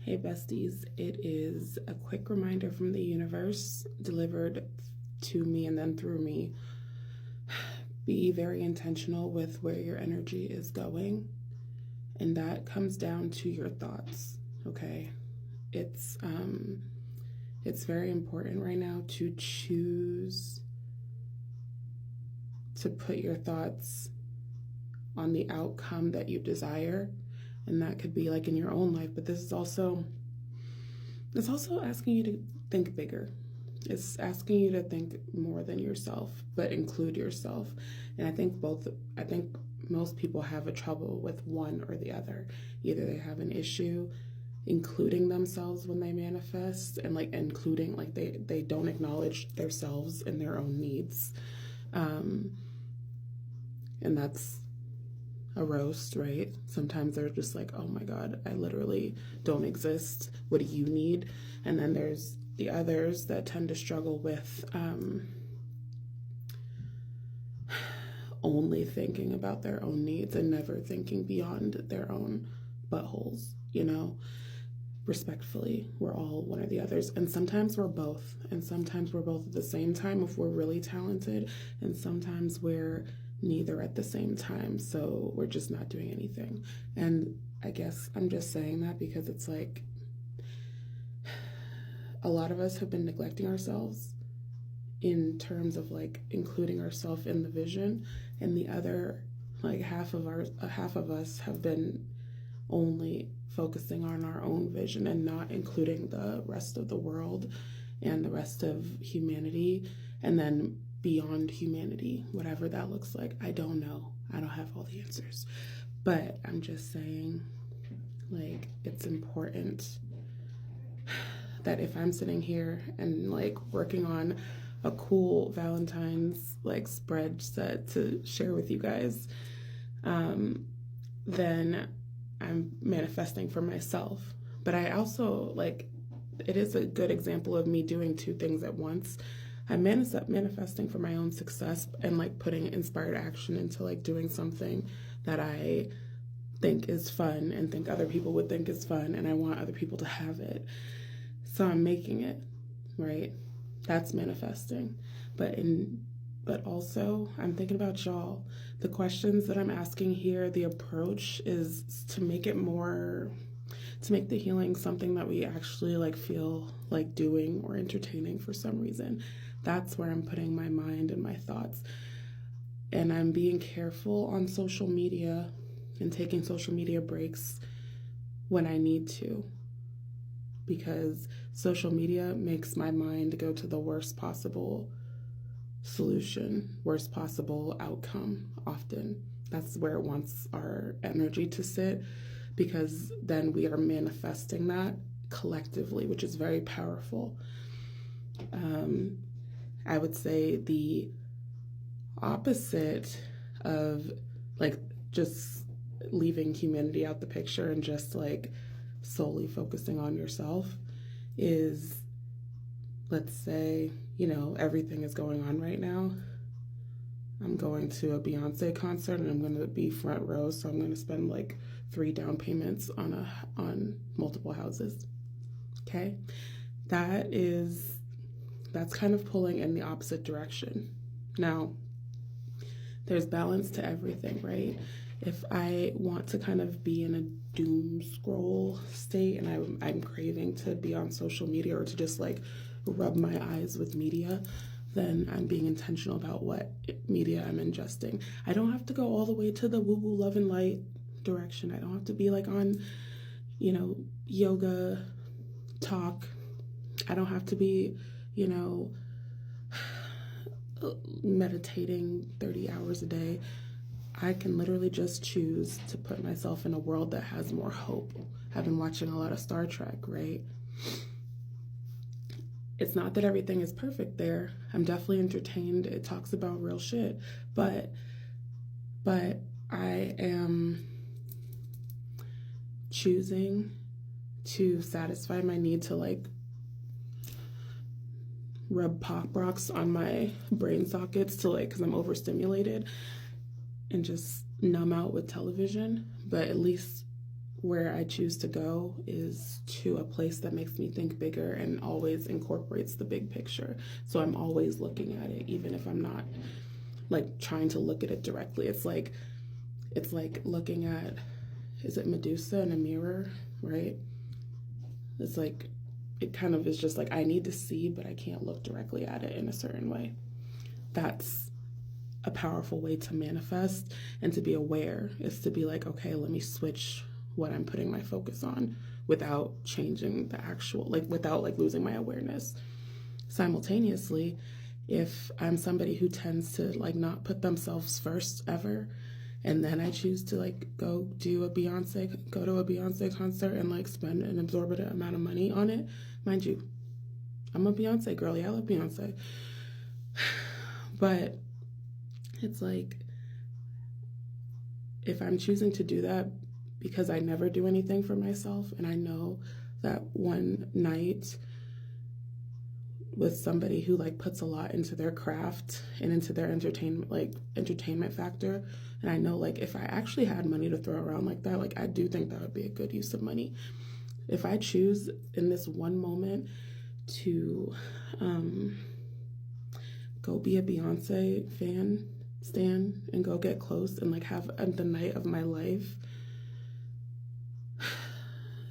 Hey besties, it is a quick reminder from the universe delivered to me and then through me. Be very intentional with where your energy is going, and that comes down to your thoughts, okay? It's very important right now to choose to put your thoughts on the outcome that you desire, and that could be like in your own life, but it's also asking you to think bigger. It's asking you to think more than yourself, but include yourself. And I think most people have a trouble with one or the other. Either they have an issue including themselves when they manifest, and like including, like they don't acknowledge themselves and their own needs. And that's a roast, right? Sometimes they're just like, oh my God, I literally don't exist. What do you need? And then there's the others that tend to struggle with only thinking about their own needs and never thinking beyond their own buttholes, you know? Respectfully, we're all one or the others. And sometimes we're both. And sometimes we're both at the same time if we're really talented. And sometimes we're neither at the same time, so we're just not doing anything. And I guess I'm just saying that because it's like a lot of us have been neglecting ourselves in terms of like including ourselves in the vision, and the other like half of us have been only focusing on our own vision and not including the rest of the world and the rest of humanity, and then beyond humanity, whatever that looks like. I don't know. I don't have all the answers. But I'm just saying, like, it's important that if I'm sitting here and like working on a cool Valentine's like spread set to share with you guys, then I'm manifesting for myself. But I also, like, it is a good example of me doing two things at once. I'm manifesting for my own success and like putting inspired action into like doing something that I think is fun and think other people would think is fun, and I want other people to have it. So I'm making it, right? That's manifesting. But also I'm thinking about y'all. The questions that I'm asking here, the approach is to make it more, to make the healing something that we actually like feel like doing or entertaining for some reason. That's where I'm putting my mind and my thoughts. And I'm being careful on social media and taking social media breaks when I need to, because social media makes my mind go to the worst possible solution, worst possible outcome often. That's where it wants our energy to sit, because then we are manifesting that collectively, which is very powerful. I would say the opposite of like just leaving humanity out the picture and just like solely focusing on yourself is, let's say, you know, everything is going on right now. I'm going to a Beyonce concert and I'm going to be front row, so I'm going to spend like 3 down payments on multiple houses. Okay? That's kind of pulling in the opposite direction. Now, there's balance to everything, right? If I want to kind of be in a doom scroll state and I'm craving to be on social media or to just like rub my eyes with media, then I'm being intentional about what media I'm ingesting. I don't have to go all the way to the woo-woo love and light direction. I don't have to be like on, you know, yoga talk. I don't have to be, you know, meditating 30 hours a day. I can literally just choose to put myself in a world that has more hope. I've been watching a lot of Star Trek, right? It's not that everything is perfect there. I'm definitely entertained. It talks about real shit. But I am choosing to satisfy my need to like rub pop rocks on my brain sockets to like, because I'm overstimulated, and just numb out with television. But at least where I choose to go is to a place that makes me think bigger and always incorporates the big picture. So I'm always looking at it, even if I'm not like trying to look at it directly. It's like looking at, is it Medusa in a mirror, right? It's like, it kind of is just like, I need to see, but I can't look directly at it in a certain way. That's a powerful way to manifest and to be aware, is to be like, okay, let me switch what I'm putting my focus on without changing the actual, like without like losing my awareness. Simultaneously, if I'm somebody who tends to like not put themselves first ever, and then I choose to like go to a Beyonce concert and like spend an exorbitant amount of money on it, mind you, I'm a Beyonce girly, I love Beyonce. But it's like, if I'm choosing to do that because I never do anything for myself, and I know that one night with somebody who like puts a lot into their craft and into their entertainment factor, and I know like if I actually had money to throw around like that, like I do think that would be a good use of money. If I choose in this one moment to go be a Beyonce stan and go get close and like have the night of my life,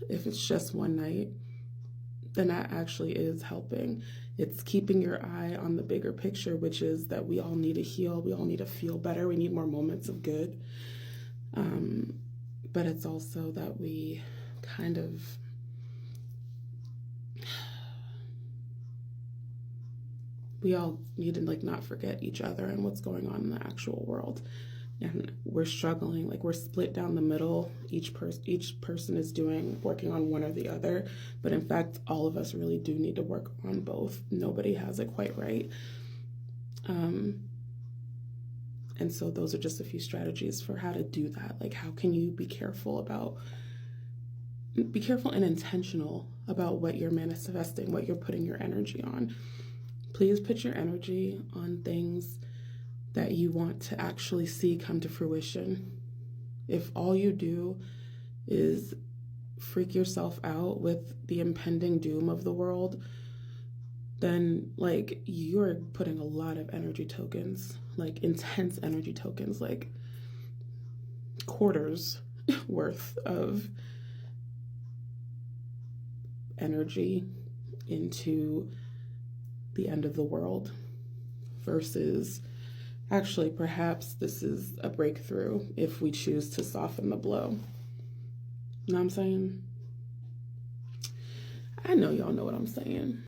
if it's just one night, then that actually is helping. It's keeping your eye on the bigger picture, which is that we all need to heal. We all need to feel better. We need more moments of good. But it's also that we kind of we all need to like not forget each other and what's going on in the actual world. And we're struggling, like we're split down the middle. Each person is working on one or the other, but in fact all of us really do need to work on both. Nobody has it quite right. And so those are just a few strategies for how to do that. Like, how can you be careful and intentional about what you're manifesting, what you're putting your energy on. Please put your energy on things that you want to actually see come to fruition. If all you do is freak yourself out with the impending doom of the world, then like you're putting a lot of energy tokens, like intense energy tokens, like quarters worth of energy into the end of the world, versus actually perhaps this is a breakthrough if we choose to soften the blow. You know what I'm saying? I know y'all know what I'm saying.